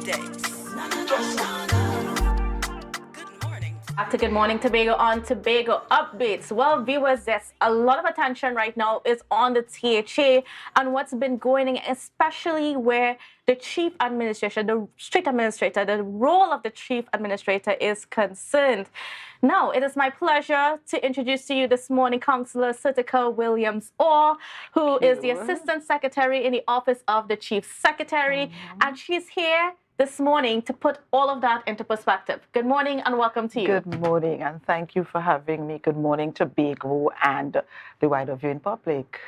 Back to Good Morning Tobago on Tobago Updates. Well, viewers, there's a lot of attention right now is on the THA and what's been going on, especially where the chief administrator, the street administrator, the role of the chief administrator is concerned. Now, it is my pleasure to introduce to you this morning Cllr Certica Williams-Orr, who is the Assistant Secretary in the Office of the Chief Secretary, and she's here this morning to put all of that into perspective. Good morning and welcome to you. Good morning and thank you for having me. Good morning to Tobago and the wider viewing public.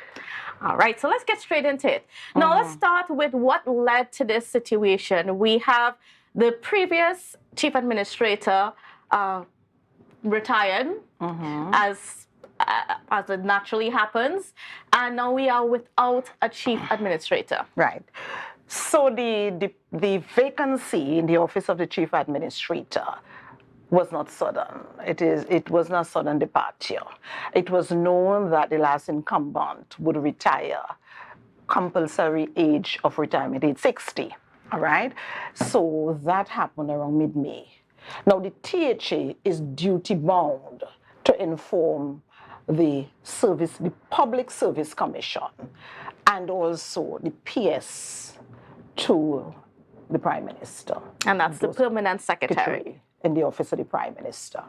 All right, so let's get straight into it. Now let's start with what led to this situation. We have the previous chief administrator retired as it naturally happens, and now we are without a chief administrator. Right. So the vacancy in the office of the chief administrator was not sudden. It was not sudden departure. It was known that the last incumbent would retire, compulsory age of retirement, age 60. All right. So that happened around mid-May. Now the THA is duty bound to inform the Public Service Commission, and also the PS to the Prime Minister. And that's the permanent secretary in the office of the Prime Minister.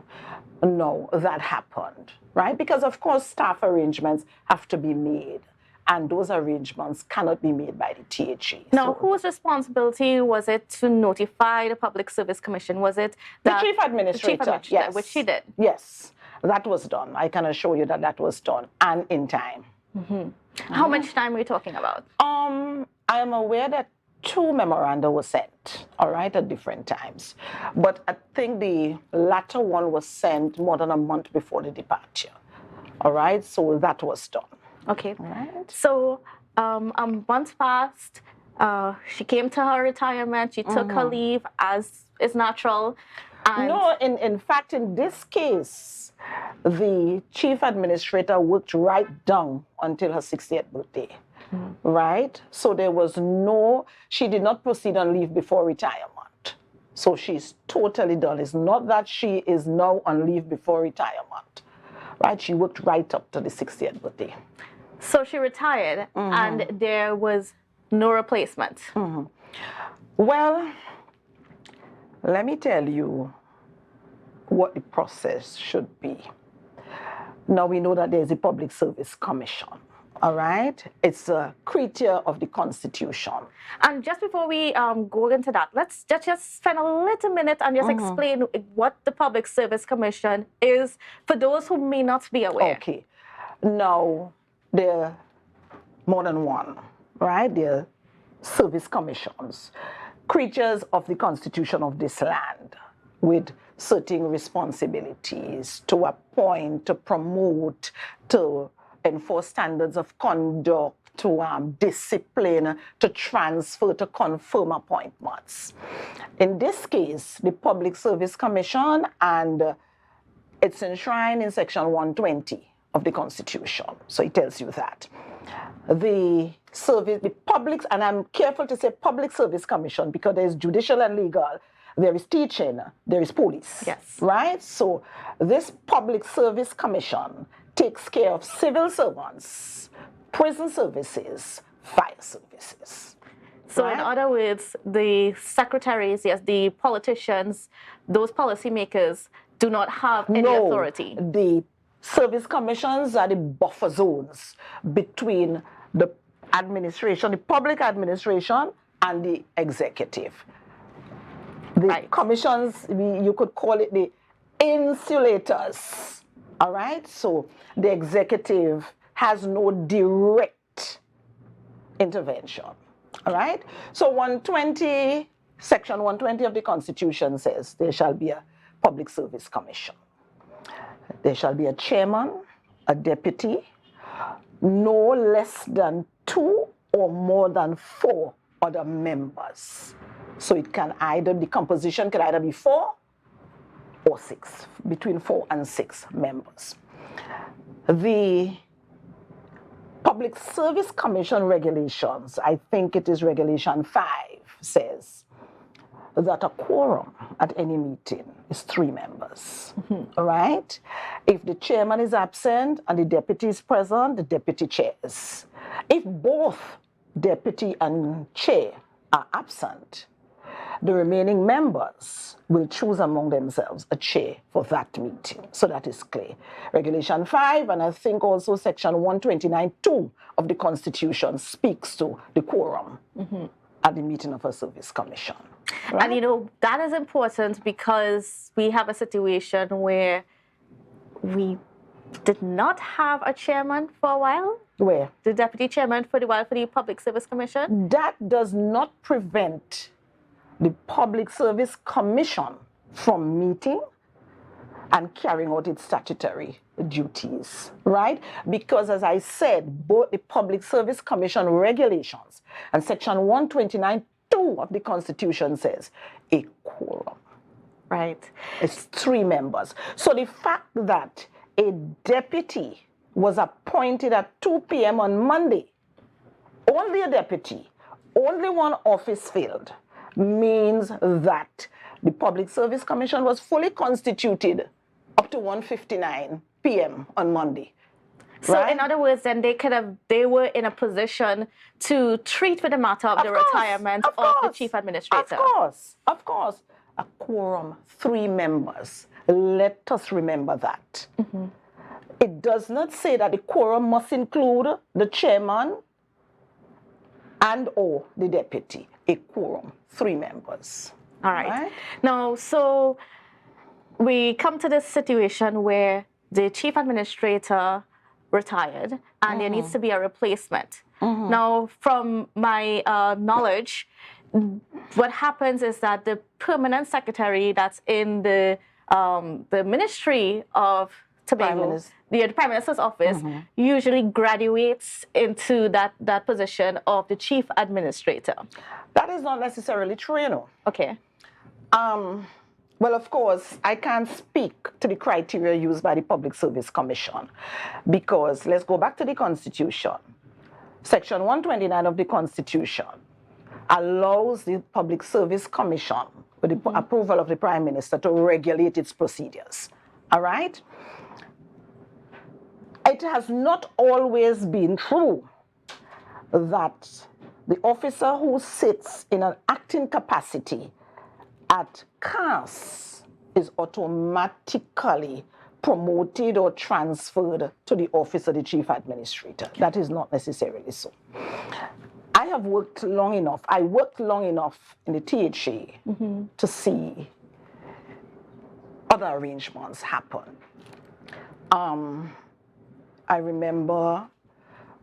No, that happened, right? Because of course staff arrangements have to be made, and those arrangements cannot be made by the THA. Now, whose responsibility was it to notify the Public Service Commission? Was it the chief administrator? The chief administrator, yes. Which she did? Yes, that was done. I can assure you that that was done, and in time. How much time are we talking about? I am aware that 2 memoranda were sent, all right, at different times. But I think the latter one was sent more than a month before the departure, all right? So that was done. Okay. All right. So a month passed. She came to her retirement. She took her leave, as is natural. And no, in fact, in this case, the chief administrator worked right down until her 60th birthday. Right? So there was she did not proceed on leave before retirement. So she's totally done. It's not that she is now on leave before retirement. Right? She worked right up to the 60th birthday. So she retired and there was no replacement. Well, let me tell you what the process should be. Now we know that there's a Public Service Commission. All right, it's a creature of the Constitution. And just before we go into that, let's just spend a little minute and just explain what the Public Service Commission is for those who may not be aware. Okay, now there are more than one, right? There are service commissions, creatures of the Constitution of this land, with certain responsibilities to appoint, to promote, to enforce standards of conduct, to discipline, to transfer, to confirm appointments. In this case, the Public Service Commission, and it's enshrined in Section 120 of the Constitution. So it tells you that. The public, and I'm careful to say Public Service Commission because there's judicial and legal, there is teaching, there is police. Yes. Right? So this Public Service Commission takes care of civil servants, prison services, fire services. So in other words, the secretaries, yes, the politicians, those policymakers do not have any authority. The service commissions are the buffer zones between the administration, the public administration, and the executive. The commissions, you could call it the insulators. All right, so the executive has no direct intervention. All right, so Section 120 of the Constitution says there shall be a Public Service Commission. There shall be a chairman, a deputy, no less than 2 or more than 4 other members. So it can the composition can either be 4 or 6, between 4 and 6 members. The Public Service Commission regulations, I think it is Regulation 5, says that a quorum at any meeting is 3 members, all right? If the chairman is absent and the deputy is present, the deputy chairs. If both deputy and chair are absent, the remaining members will choose among themselves a chair for that meeting. So that is clear. Regulation 5, and I think also Section 129(2) of the Constitution speaks to the quorum at the meeting of a service commission. Right? And, you know, that is important because we have a situation where we did not have a chairman for a while. Where? The deputy chairman for the Public Service Commission. That does not prevent the Public Service Commission from meeting and carrying out its statutory duties, right? Because as I said, both the Public Service Commission regulations and Section 129(2) of the Constitution says a quorum. Right. It's 3 members. So the fact that a deputy was appointed at 2 p.m. on Monday, only a deputy, only one office filled, means that the Public Service Commission was fully constituted up to 1:59 p.m. on Monday. So right? in other words, then they were in a position to treat with the matter of the retirement of the chief administrator. Of course. A quorum, 3 members. Let us remember that. It does not say that the quorum must include the chairman and or the deputy. A quorum, 3 members. All right. Now, so we come to this situation where the chief administrator retired and there needs to be a replacement. Now, from my knowledge, what happens is that the permanent secretary that's in the Ministry of Tobago, the Prime Minister's office, usually graduates into that position of the chief administrator. That is not necessarily true, you know. Okay. Well, of course, I can't speak to the criteria used by the Public Service Commission because let's go back to the Constitution. Section 129 of the Constitution allows the Public Service Commission, with the approval of the Prime Minister, to regulate its procedures. All right? It has not always been true that the officer who sits in an acting capacity at CAS is automatically promoted or transferred to the office of the chief administrator. That is not necessarily so. I have worked long enough. I worked long enough in the THA to see other arrangements happen. I remember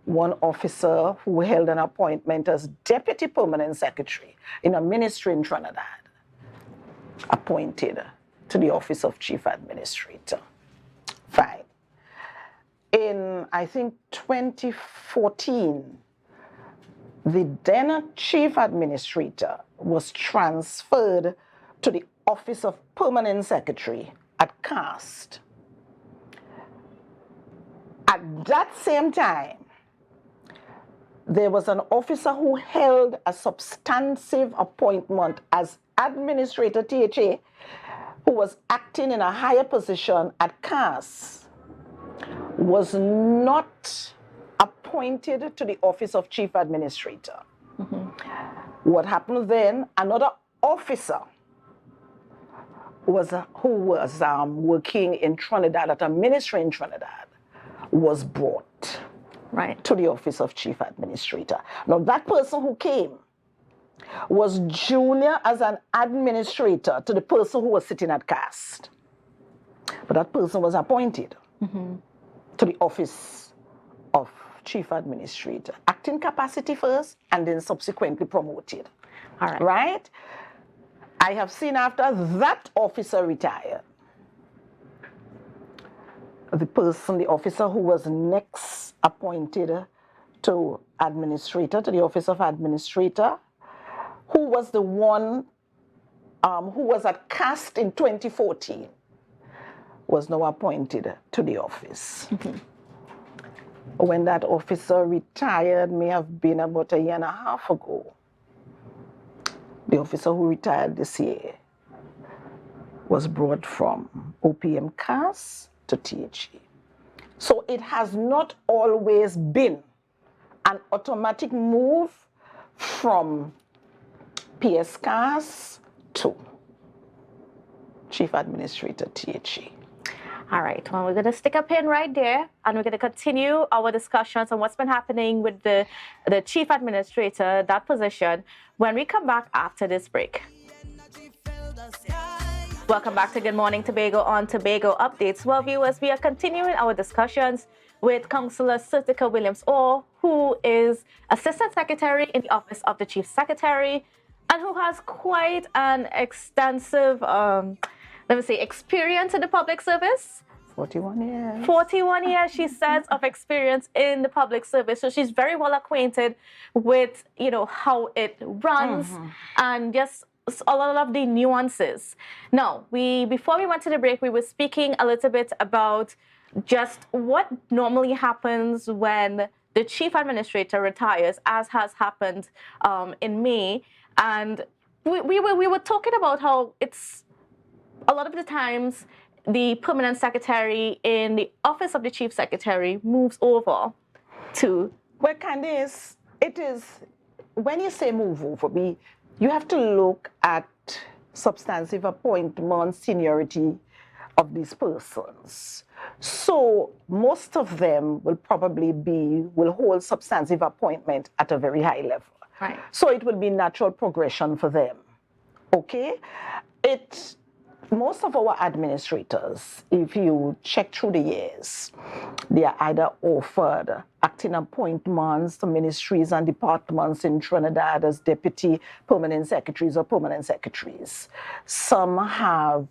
one officer who held an appointment as Deputy Permanent Secretary in a ministry in Trinidad, appointed to the office of Chief Administrator. Fine. In, I think, 2014, the then Chief Administrator was transferred to the office of Permanent Secretary at CAST. At that same time, there was an officer who held a substantive appointment as Administrator THA, who was acting in a higher position at CAS, was not appointed to the office of Chief Administrator. What happened then, another officer who was working in Trinidad at a ministry in Trinidad was brought to the office of Chief Administrator. Now that person who came was junior as an administrator to the person who was sitting at CAST. But that person was appointed to the office of Chief Administrator, acting capacity first and then subsequently promoted. All right. Right? I have seen after that officer retired, the officer who was next appointed to administrator, to the office of administrator, who was the one who was at CAST in 2014, was now appointed to the office. When that officer retired, may have been about a year and a half ago, the officer who retired this year, was brought from OPM CAS to THA. So it has not always been an automatic move from PS CAS to Chief Administrator THA. All right, well, we're going to stick a pin right there, and we're going to continue our discussions on what's been happening with the Chief Administrator, that position, when we come back after this break. Welcome back to Good Morning Tobago on Tobago Updates. Well, viewers, we are continuing our discussions with Cllr Certica Williams-Orr, who is Assistant Secretary in the Office of the Chief Secretary, and who has quite an extensive, experience in the public service. 41 years. 41 years, she says, of experience in the public service. So she's very well acquainted with, how it runs and just a lot of the nuances. Now, before we went to the break, we were speaking a little bit about just what normally happens when the chief administrator retires, as has happened in May. And we were talking about how it's a lot of the times the permanent secretary in the office of the chief secretary moves over to... Well, Kandace, it is, when you say move over, you have to look at substantive appointment, seniority of these persons. So most of them will hold substantive appointment at a very high level. Right. So it will be natural progression for them. Okay? Most of our administrators, if you check through the years, they are either offered acting appointments to ministries and departments in Trinidad as deputy permanent secretaries or permanent secretaries. Some have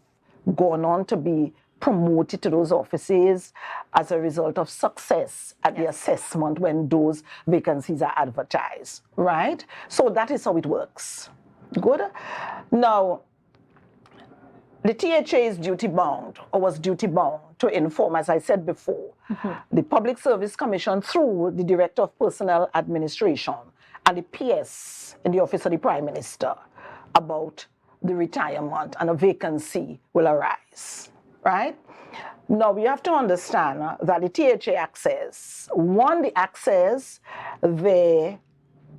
gone on to be promoted to those offices as a result of success at the assessment when those vacancies are advertised, right? So that is how it works. Good? Now, the THA is duty-bound, or was duty-bound, to inform, as I said before, the Public Service Commission through the Director of Personnel Administration and the PS in the Office of the Prime Minister about the retirement, and a vacancy will arise, right? Now, we have to understand that the THA access, the access, there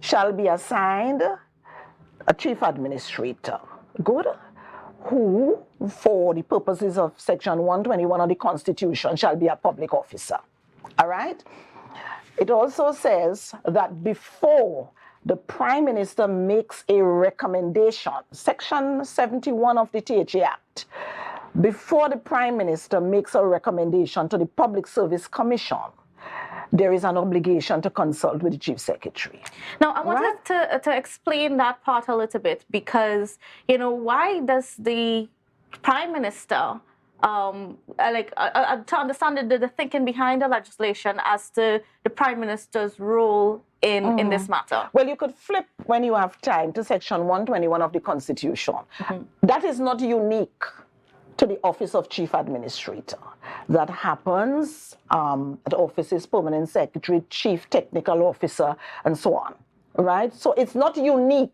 shall be assigned a chief administrator, good, who, for the purposes of Section 121 of the Constitution, shall be a public officer, all right? It also says that before the Prime Minister makes a recommendation, Section 71 of the THA Act, before the Prime Minister makes a recommendation to the Public Service Commission, there is an obligation to consult with the Chief Secretary. Now, I wanted to explain that part a little bit, because, why does the Prime Minister, to understand the thinking behind the legislation as to the Prime Minister's role in this matter? Well, you could flip, when you have time, to Section 121 of the Constitution. That is not unique to the Office of Chief Administrator. That happens at offices, Permanent Secretary, Chief Technical Officer, and so on, right? So it's not unique.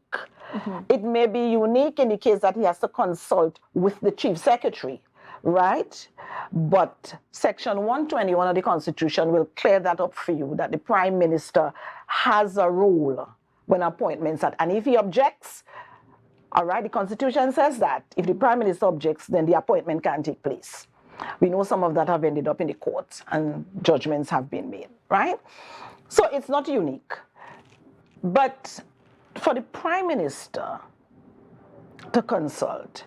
It may be unique in the case that he has to consult with the Chief Secretary, right? But Section 121 of the Constitution will clear that up for you, that the Prime Minister has a role when appointments are, and if he objects, all right, the Constitution says that if the Prime Minister objects, then the appointment can't take place. We know some of that have ended up in the courts and judgments have been made, right? So it's not unique. But for the Prime Minister to consult,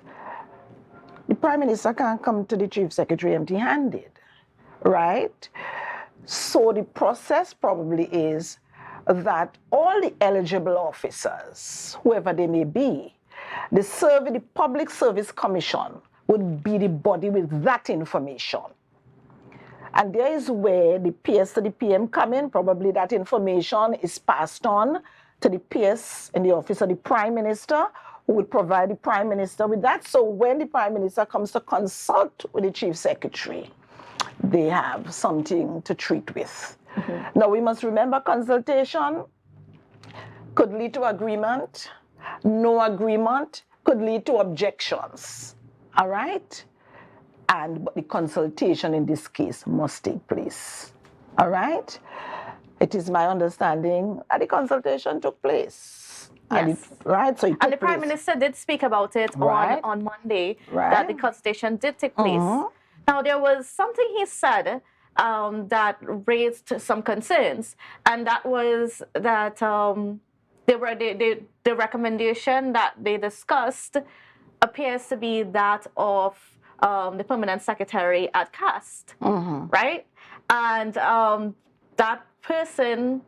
the Prime Minister can't come to the Chief Secretary empty-handed, right? So the process probably is that all the eligible officers, whoever they may be, the Public Service Commission would be the body with that information. And there is where the PS to the PM come in. Probably that information is passed on to the PS in the Office of the Prime Minister, who will provide the Prime Minister with that. So when the Prime Minister comes to consult with the Chief Secretary, they have something to treat with. Now, we must remember consultation could lead to agreement, No agreement could lead to objections. All right? But the consultation in this case must take place. All right? It is my understanding that the consultation took place. Yes. Right? So and the Prime Minister did speak about it on Monday, that the consultation did take place. Now, there was something he said that raised some concerns, and that was that the recommendation that they discussed appears to be that of the permanent secretary at CAST, right? And that person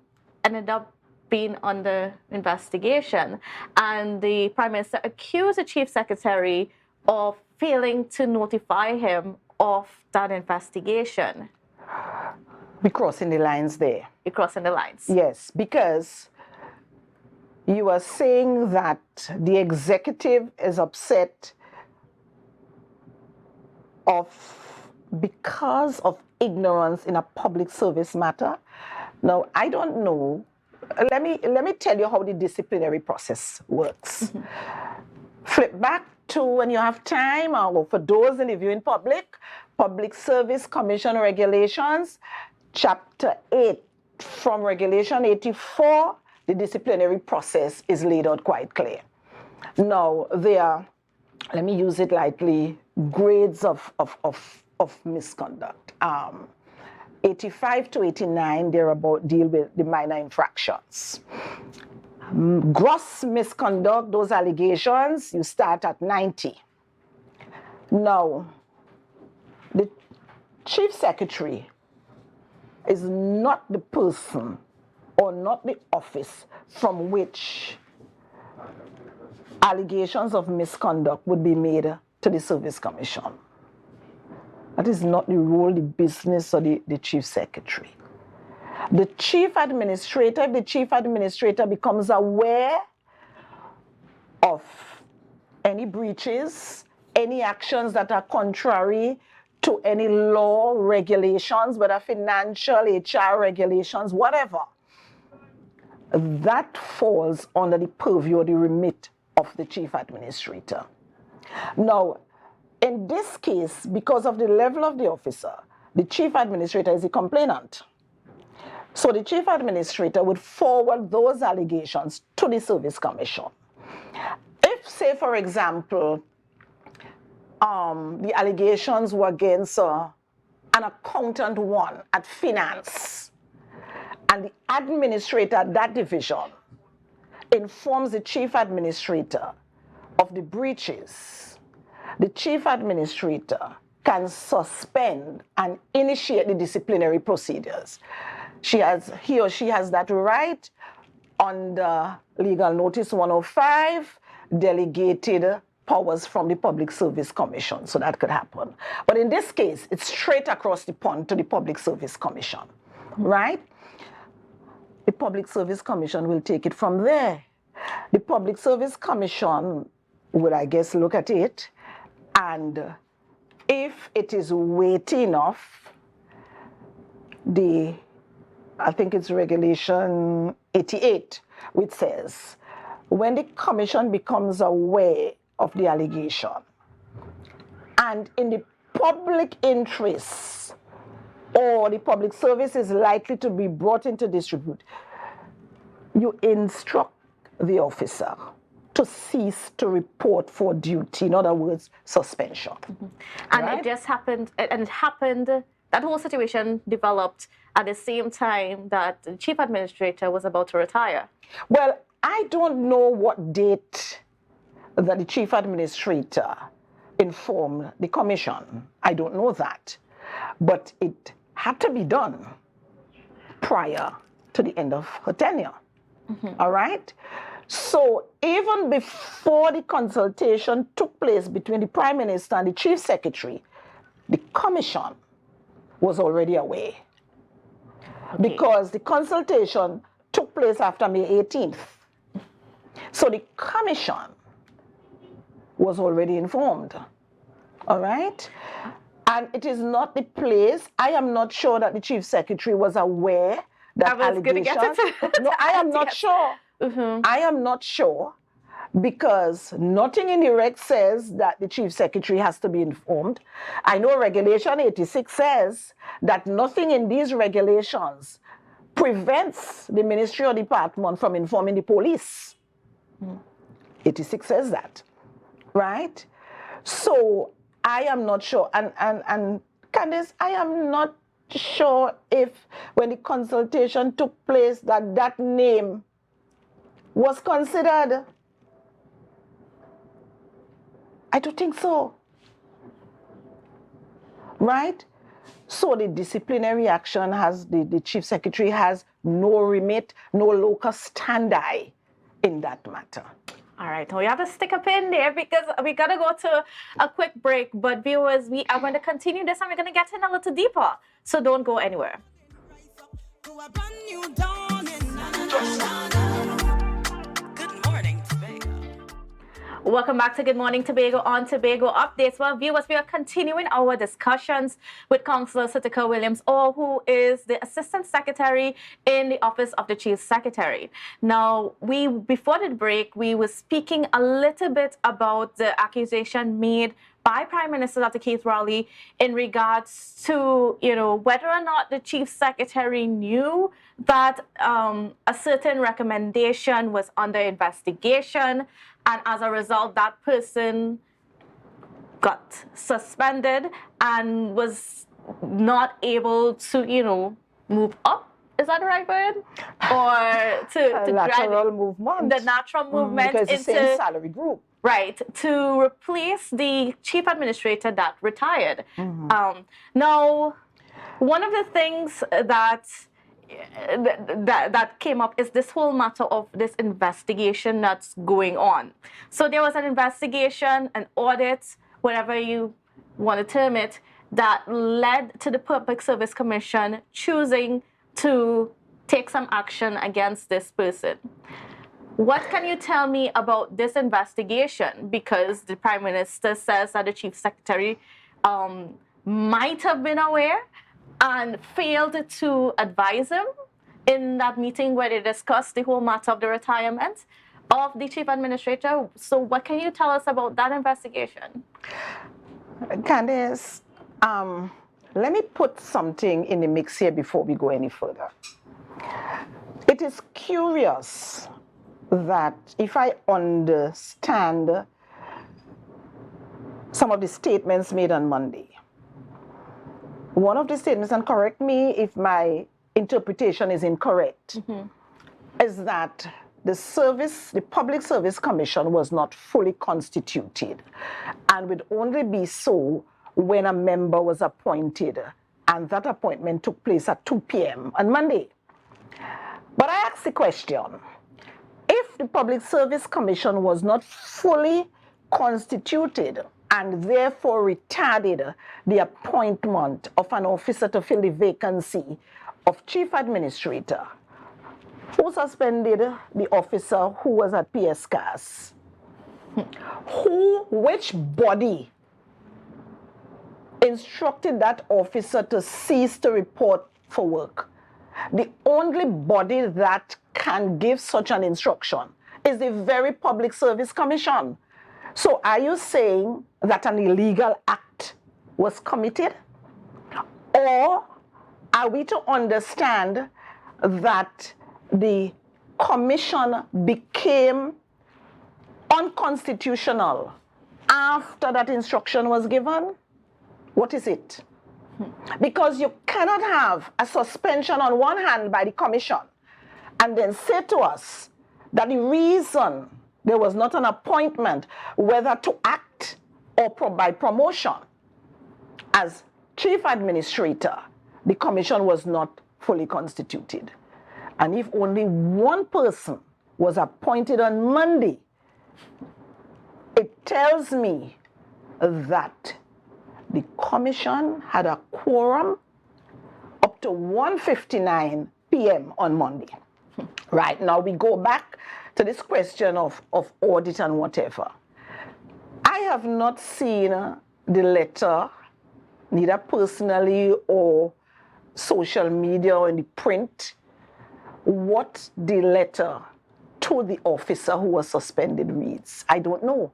ended up being under investigation, and the Prime Minister accused the Chief Secretary of failing to notify him of that investigation. We're crossing the lines there. You're crossing the lines. Yes, because you are saying that the executive is upset because of ignorance in a public service matter. Now, I don't know. Let me tell you how the disciplinary process works. Flip back to when you have time, or for those in the viewing public, Public Service Commission Regulations, Chapter 8, from Regulation 84, the disciplinary process is laid out quite clear. Now, there are, let me use it lightly, grades of misconduct. 85 to 89, they're about deal with the minor infractions. Gross misconduct, those allegations, you start at 90. Now, the Chief Secretary is not the person or not the office from which allegations of misconduct would be made to the Service Commission. That is not the role, the business of the Chief Secretary. The Chief Administrator, if the Chief Administrator becomes aware of any breaches, any actions that are contrary to any law, regulations, whether financial, HR regulations, whatever, that falls under the purview or the remit of the Chief Administrator. Now, in this case, because of the level of the officer, the Chief Administrator is the complainant. So the Chief Administrator would forward those allegations to the Service Commission. If, say, for example, the allegations were against an accountant one at finance, and the administrator at that division informs the Chief Administrator of the breaches, the Chief Administrator can suspend and initiate the disciplinary procedures. He or she has that right under Legal Notice 105, delegated powers from the Public Service Commission, so that could happen. But in this case, it's straight across the pond to the Public Service Commission, right? The Public Service Commission will take it from there. The Public Service Commission will, I guess, look at it, and if it is weighty enough, I think it's Regulation 88, which says, when the Commission becomes aware of the allegation, and in the public interest, or the public service is likely to be brought into disrepute, you instruct the officer to cease to report for duty. In other words, suspension. And right? it just happened, that whole situation developed at the same time that the Chief Administrator was about to retire. Well, I don't know what date that the Chief Administrator informed the Commission. I don't know that. But it had to be done prior to the end of her tenure. All right? So even before the consultation took place between the Prime Minister and the Chief Secretary, the Commission was already aware. Okay. Because the consultation took place after May 18th. So the Commission was already informed. All right? And it is not the place. I am not sure that the Chief Secretary was aware that allegations. No, I am not sure. I am not sure because nothing in the reg says that the chief secretary has to be informed. I know Regulation 86 says that nothing in these regulations prevents the ministry or department from informing the police. 86 says that, right? So I am not sure, and Kandace, I am not sure if when the consultation took place that name was considered. I don't think so, right? So the disciplinary action has, the chief secretary has no remit, no locus standi in that matter. All right, we have to stick a pin there because we got to go to a quick break. But viewers, we are going to continue this and we're going to get in a little deeper. So don't go anywhere. Welcome back to Good Morning Tobago on Tobago Updates. Well, viewers, we are continuing our discussions with Cllr Certica Williams-Orr, who is the Assistant Secretary in the Office of the Chief Secretary. Now, before the break, we were speaking a little bit about the accusation made by Prime Minister Dr. Keith Rowley in regards to, whether or not the Chief Secretary knew that a certain recommendation was under investigation, and as a result, that person got suspended and was not able to, move up. Is that the right word? Or to lateral movement. The natural movement because into the same salary group. Right, to replace the chief administrator that retired. Now, one of the things that came up is this whole matter of this investigation that's going on. So there was an investigation, an audit, whatever you want to term it, that led to the Public Service Commission choosing to take some action against this person. What can you tell me about this investigation? Because the Prime Minister says that the Chief Secretary might have been aware and failed to advise him in that meeting where they discussed the whole matter of the retirement of the Chief Administrator. So what can you tell us about that investigation? Kandace, let me put something in the mix here before we go any further. It is curious that if I understand some of the statements made on Monday, one of the statements, and correct me if my interpretation is incorrect, is that the Public Service Commission was not fully constituted and would only be so when a member was appointed, and that appointment took place at 2 p.m. on Monday. But I asked the question, if the Public Service Commission was not fully constituted and therefore retarded the appointment of an officer to fill the vacancy of Chief Administrator, who suspended the officer who was at PSCAS? Which body instructed that officer to cease to report for work? The only body that can give such an instruction is the very Public Service Commission. So are you saying that an illegal act was committed? Or are we to understand that the commission became unconstitutional after that instruction was given? What is it? Because you cannot have a suspension on one hand by the commission and then say to us that the reason there was not an appointment, whether to act or by promotion as chief administrator, the commission was not fully constituted. And if only one person was appointed on Monday, it tells me that the commission had a quorum up to 1:59 p.m. on Monday. Right, now we go back to this question of audit and whatever. I have not seen the letter, neither personally or social media or in the print, what the letter to the officer who was suspended reads. I don't know.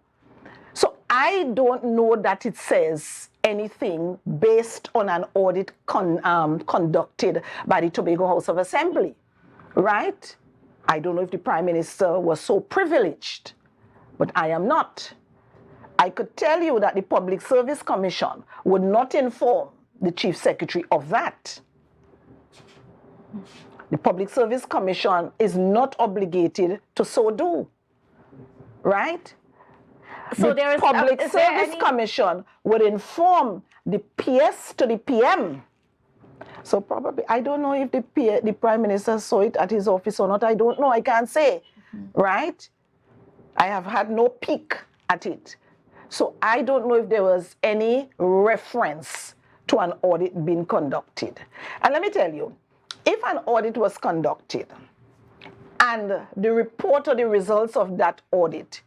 So I don't know that it says anything based on an audit conducted by the Tobago House of Assembly, right? I don't know if the Prime Minister was so privileged, but I am not. I could tell you that the Public Service Commission would not inform the Chief Secretary of that. The Public Service Commission is not obligated to so do, right? So the Public Service Commission would inform the PS to the PM. So probably, I don't know if the Prime Minister saw it at his office or not. I don't know. I can't say, right? I have had no peek at it. So I don't know if there was any reference to an audit being conducted. And let me tell you, if an audit was conducted and the report or the results of that audit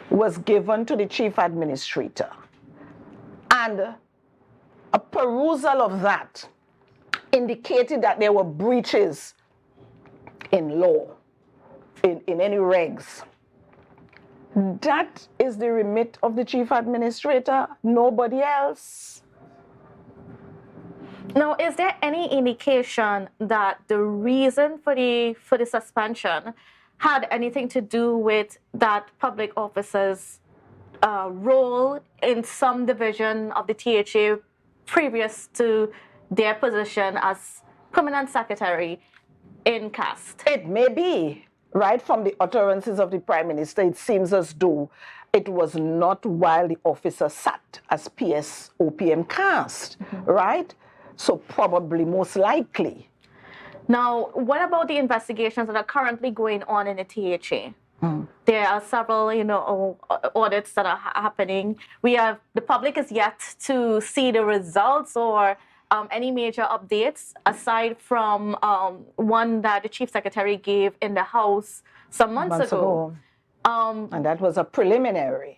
was given to the Chief Administrator, and a perusal of that indicated that there were breaches in law, in any regs, that is the remit of the Chief Administrator, nobody else. Now, is there any indication that the reason for the suspension had anything to do with that public officer's role in some division of the THA previous to their position as permanent secretary in CAST? It may be. Right from the utterances of the Prime Minister, it seems as though it was not while the officer sat as PS OPM CAST, right? So probably, most likely. Now, what about the investigations that are currently going on in the THA? There are several, audits that are happening. The public is yet to see the results or any major updates aside from one that the Chief Secretary gave in the House some months ago. And that was a preliminary.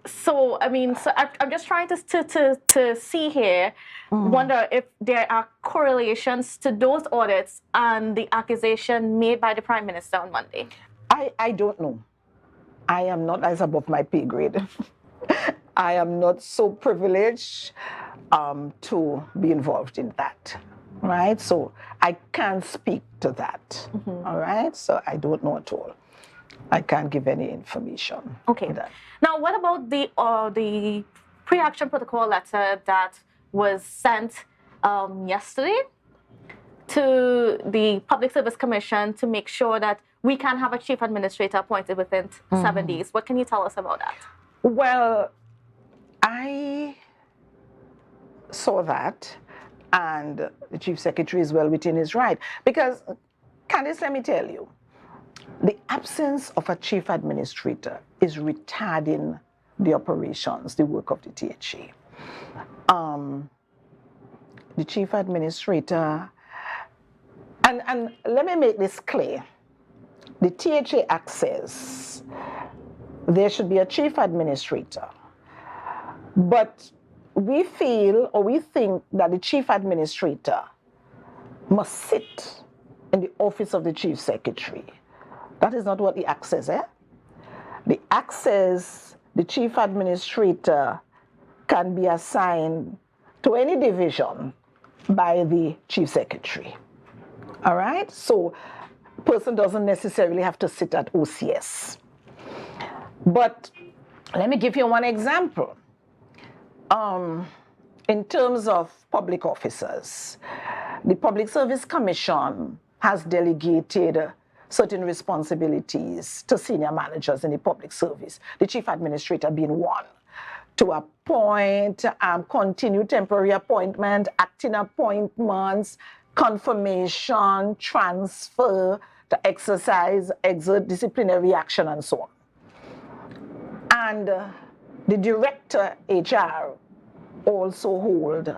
So, I'm just trying to see here, wonder if there are correlations to those audits and the accusation made by the Prime Minister on Monday. I don't know. I am not as above my pay grade. I am not so privileged to be involved in that, right? So I can't speak to that, all right? So I don't know at all. I can't give any information. Okay. Now, what about the pre-action protocol letter that was sent yesterday to the Public Service Commission to make sure that we can have a chief administrator appointed within 7 days? What can you tell us about that? Well, I saw that, and the Chief Secretary is well within his right. Because, Kandace, let me tell you, the absence of a Chief Administrator is retarding the operations, the work of the THA. The Chief Administrator, and let me make this clear, the THA Act says there should be a Chief Administrator, but we feel or we think that the Chief Administrator must sit in the office of the Chief Secretary. That is not what the Act says, eh? The Act says the Chief Administrator can be assigned to any division by the Chief Secretary. All right? So a person doesn't necessarily have to sit at OCS. But let me give you one example. In terms of public officers, the Public Service Commission has delegated certain responsibilities to senior managers in the public service, the Chief Administrator being one, to appoint, continue temporary appointment, acting appointments, confirmation, transfer, to exert disciplinary action, and so on. And the Director HR also hold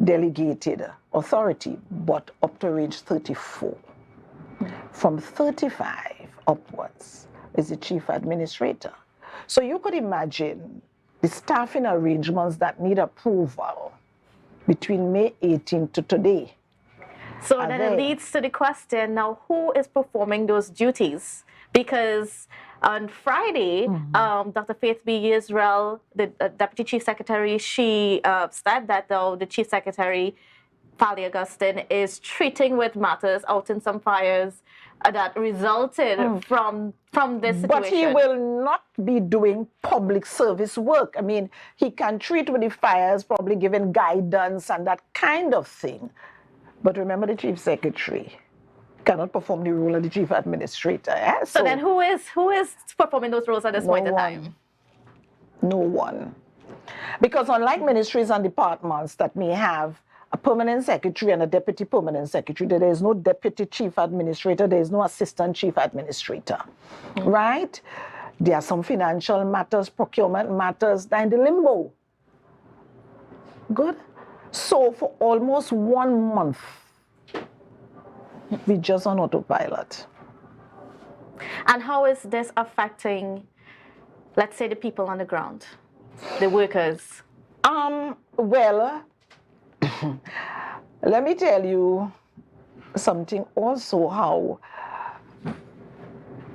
delegated authority, but up to age 34. From 35 upwards is the Chief Administrator. So you could imagine the staffing arrangements that need approval between May 18th to today. So then it leads to the question now, who is performing those duties? Because on Friday, Dr. Faith B. Israel, the Deputy Chief Secretary, she said that the Chief Secretary, Fali Augustine, is treating with matters out in some fires that resulted from this situation. But he will not be doing public service work. I mean, he can treat with the fires, probably giving guidance and that kind of thing. But remember, the Chief Secretary cannot perform the role of the Chief Administrator. Eh? So then who is performing those roles at this point in time? No one. Because unlike ministries and departments that may have a permanent secretary and a deputy permanent secretary, there is no deputy chief administrator, there is no assistant chief administrator, right? There are some financial matters, procurement matters that are in the limbo. Good? So for almost 1 month, we just on autopilot. And how is this affecting, let's say, the people on the ground, the workers? Well, let me tell you something also, how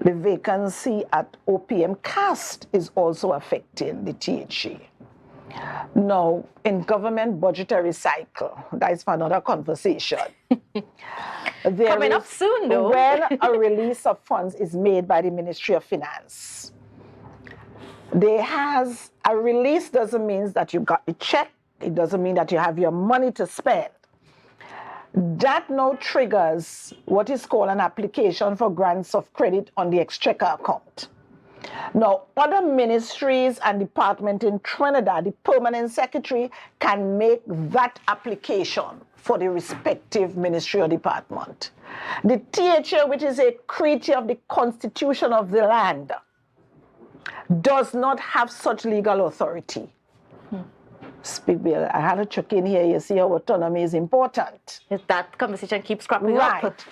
the vacancy at OPM CAST is also affecting the THA. Now, in government budgetary cycle, that is for another conversation. Coming up soon, though. When a release of funds is made by the Ministry of Finance, a release doesn't mean that you got the check. It doesn't mean that you have your money to spend. That now triggers what is called an application for grants of credit on the Exchequer account. Now, other ministries and departments in Trinidad, the permanent secretary can make that application for the respective ministry or department. The THA, which is a creature of the constitution of the land, does not have such legal authority. Speak, Bill. I had to check in here. You see how autonomy is important. If that conversation keeps cropping up. Right.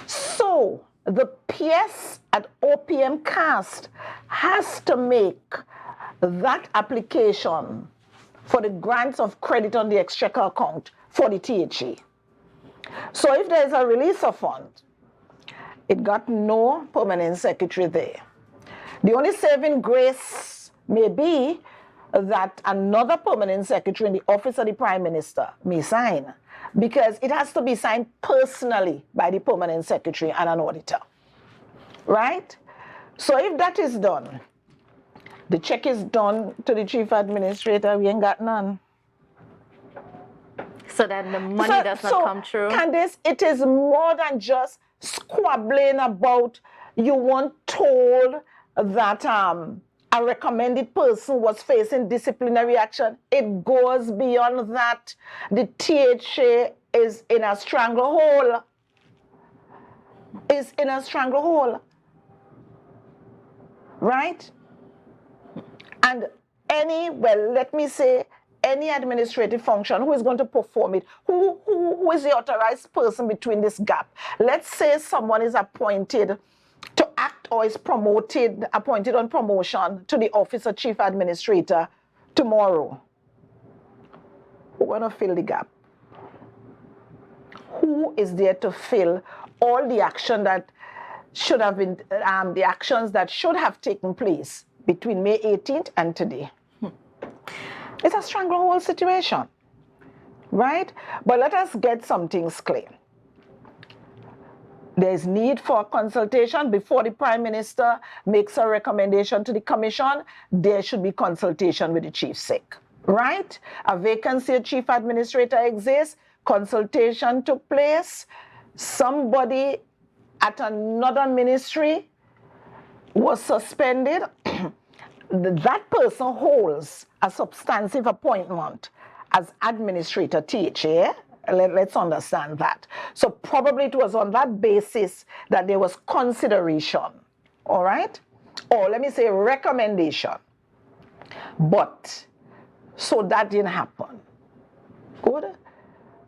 So the PS at OPM CAST has to make that application for the grants of credit on the Exchequer account for the THA. So if there is a release of fund, it got no permanent secretary there. The only saving grace may be that another permanent secretary in the office of the Prime Minister may sign, because it has to be signed personally by the permanent secretary and an auditor, right? So if that is done, the check is done to the chief administrator, we ain't got none. So then the money does not come through? Kandace, it is more than just squabbling about you weren't told that a recommended person was facing disciplinary action. It goes beyond that. The THA is in a stranglehold. Is in a stranglehold. Right? And let me say, any administrative function, who is going to perform it? Who is the authorized person between this gap? Let's say someone is appointed to act or is appointed on promotion to the office of chief administrator tomorrow. Who's going to fill the gap? Who is there to fill all the action that should have been, the actions that should have taken place between May 18th and today? It's a stranglehold situation, right? But let us get some things clear. There is need for a consultation before the Prime Minister makes a recommendation to the Commission. There should be consultation with the Chief Sec, right? A vacancy of Chief Administrator exists. Consultation took place. Somebody at another ministry was suspended. That person holds a substantive appointment as Administrator THA. Let's understand that. So probably it was on that basis that there was consideration, all right? Or let me say recommendation. But, so that didn't happen. Good?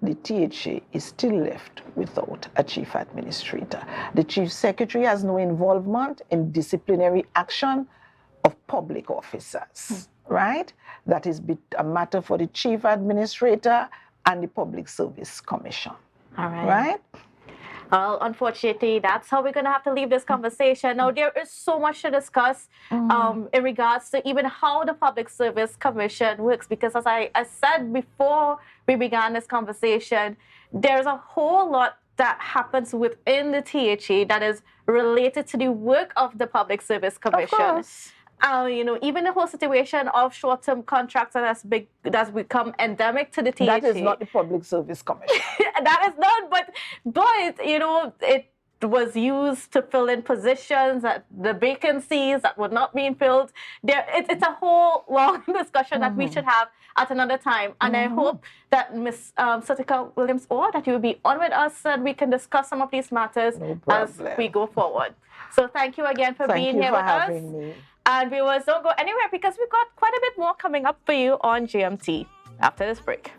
The THA is still left without a chief administrator. The chief secretary has no involvement in disciplinary action of public officers, right? That is a matter for the chief administrator and the Public Service Commission. All right. Right? Well, unfortunately, that's how we're going to have to leave this conversation. Now, there is so much to discuss in regards to even how the Public Service Commission works, because as I said before we began this conversation, there's a whole lot that happens within the THA that is related to the work of the Public Service Commission. Of course. You know, even the whole situation of short-term contracts that's become endemic to the THA. That is not the Public Service Commission. That is not, but you know, it was used to fill in positions, the vacancies that were not being filled. It's a whole long discussion that we should have at another time. And I hope that Ms. Certica Williams-Orr, that you will be on with us and we can discuss some of these matters as we go forward. So thank you again for being here with us. Thank you for having me. And viewers, don't go anywhere because we've got quite a bit more coming up for you on GMT after this break.